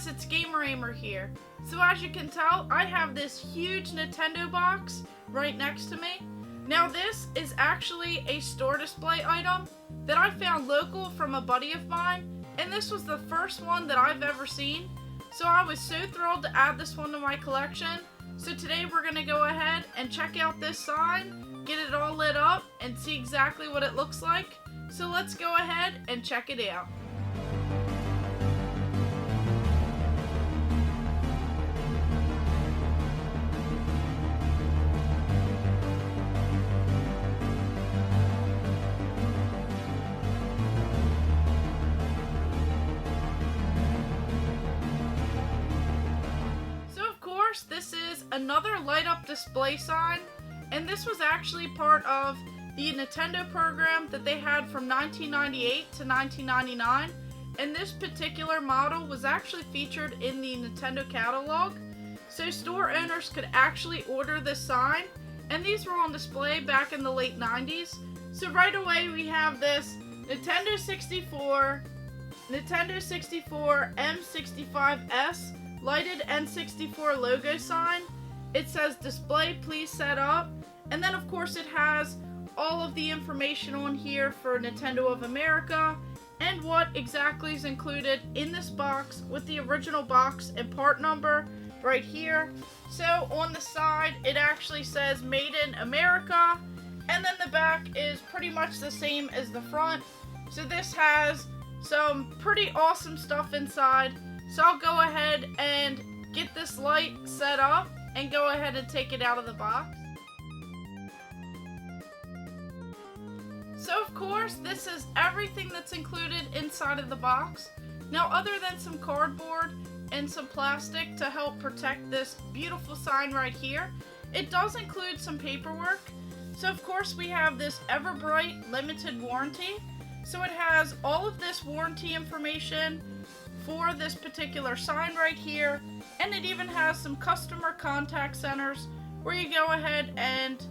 guys, it's Gamer Ahmer here. So as you can tell, I have this huge Nintendo box right next to me. Now this is actually a store display item that I found local from a buddy of mine, and this was the first one that I've ever seen. So I was so thrilled to add this one to my collection. So today we're going to go ahead and check out this sign, get it all lit up, and see exactly what it looks like. So let's go ahead and check it out. This is another light up display sign, and this was actually part of the Nintendo program that they had from 1998 to 1999, and this particular model was actually featured in the Nintendo catalog, so store owners could actually order this sign, and these were on display back in the late 90s. So right away we have this Nintendo 64 M65S lighted N64 logo sign. It says display please set up, and then of course it has all of the information on here for Nintendo of America and what exactly is included in this box with the original box and part number right here. So on the side it actually says Made in America, and then the back is pretty much the same as the front. So this has some pretty awesome stuff inside. So I'll go ahead and get this light set up and go ahead and take it out of the box. So of course, this is everything that's included inside of the box. Now, other than some cardboard and some plastic to help protect this beautiful sign right here, it does include some paperwork. So of course, we have this Everbright limited warranty. So it has all of this warranty information for this particular sign right here, and it even has some customer contact centers where you go ahead and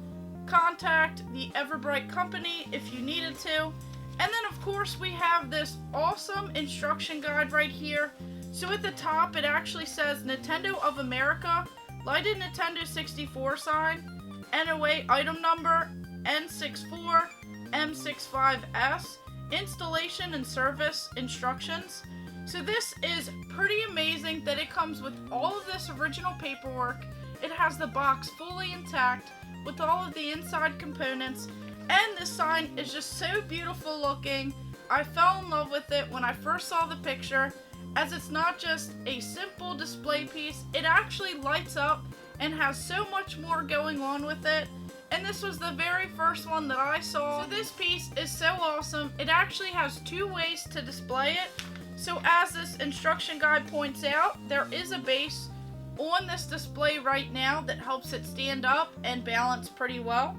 contact the Everbright company if you needed to. And then of course we have this awesome instruction guide right here. So at the top it actually says Nintendo of America lighted Nintendo 64 sign, NOA item number N64 M65S, installation and service instructions. So this is pretty amazing that it comes with all of this original paperwork. It has the box fully intact with all of the inside components, and this sign is just so beautiful looking. I fell in love with it when I first saw the picture, as it's not just a simple display piece, it actually lights up and has so much more going on with it. And this was the very first one that I saw. So this piece is so awesome. It actually has two ways to display it. So as this instruction guide points out, there is a base on this display right now that helps it stand up and balance pretty well.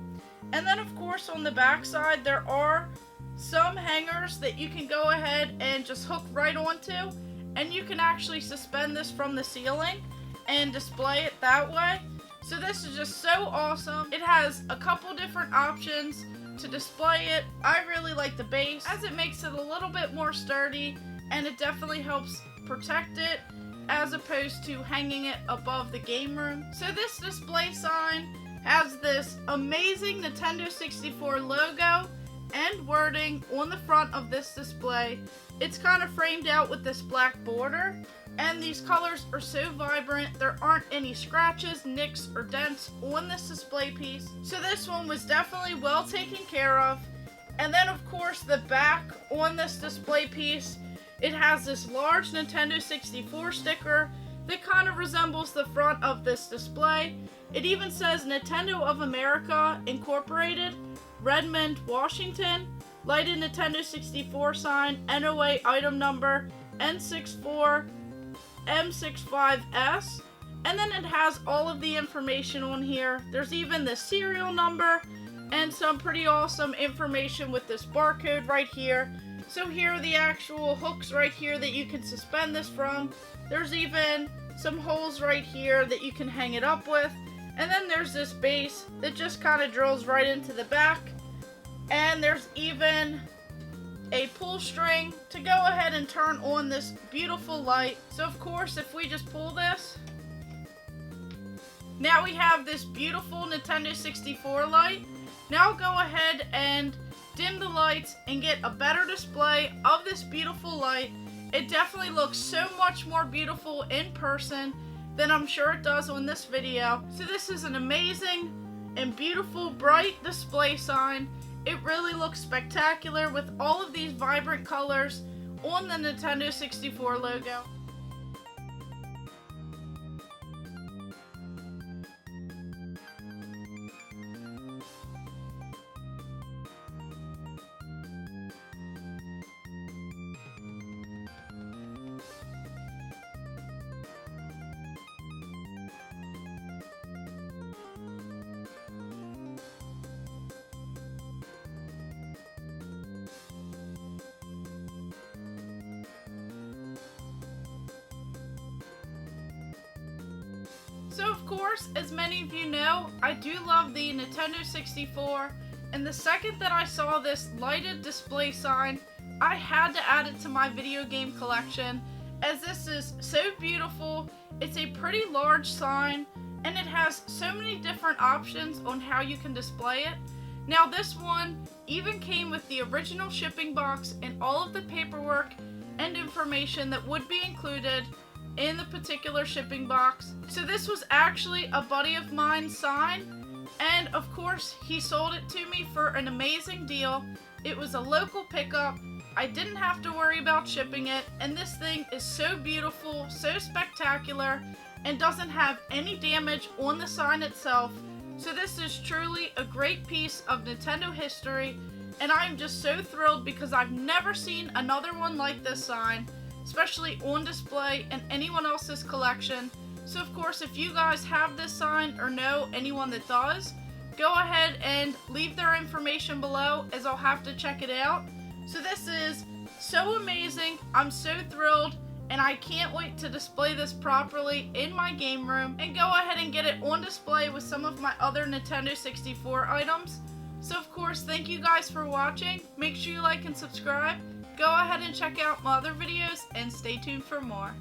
And then of course on the back side there are some hangers that you can go ahead and just hook right onto, and you can actually suspend this from the ceiling and display it that way. So this is just so awesome. It has a couple different options to display it. I really like the base as it makes it a little bit more sturdy, and it definitely helps protect it as opposed to hanging it above the game room. So this display sign has this amazing Nintendo 64 logo and wording on the front of this display. It's kind of framed out with this black border, and these colors are so vibrant. There aren't any scratches, nicks, or dents on this display piece. So this one was definitely well taken care of. And then of course the back on this display piece, it has this large Nintendo 64 sticker that kind of resembles the front of this display. It even says Nintendo of America Incorporated, Redmond, Washington, lighted Nintendo 64 sign, NOA item number N64 M65S. And then it has all of the information on here. There's even the serial number and some pretty awesome information with this barcode right here. So here are the actual hooks right here that you can suspend this from. There's even some holes right here that you can hang it up with. And then there's this base that just kind of drills right into the back. And there's even a pull string to go ahead and turn on this beautiful light. So of course, if we just pull this, now we have this beautiful Nintendo 64 light. Now go ahead and dim the lights and get a better display of this beautiful light. It definitely looks so much more beautiful in person than I'm sure it does on this video. So this is an amazing and beautiful bright display sign. It really looks spectacular with all of these vibrant colors on the Nintendo 64 logo. So of course, as many of you know, I do love the Nintendo 64, and the second that I saw this lighted display sign, I had to add it to my video game collection, as this is so beautiful. It's a pretty large sign, and it has so many different options on how you can display it. Now this one even came with the original shipping box and all of the paperwork and information that would be included in the particular shipping box. So this was actually a buddy of mine's sign, and of course he sold it to me for an amazing deal. It was a local pickup. I didn't have to worry about shipping it, and this thing is so beautiful, so spectacular, and doesn't have any damage on the sign itself. So this is truly a great piece of Nintendo history, and I am just so thrilled because I've never seen another one like this sign, especially on display in anyone else's collection. So of course, if you guys have this sign or know anyone that does, go ahead and leave their information below, as I'll have to check it out. So this is so amazing. I'm so thrilled, and I can't wait to display this properly in my game room and go ahead and get it on display with some of my other Nintendo 64 items. So of course, thank you guys for watching. Make sure you like and subscribe. Go ahead and check out my other videos and stay tuned for more.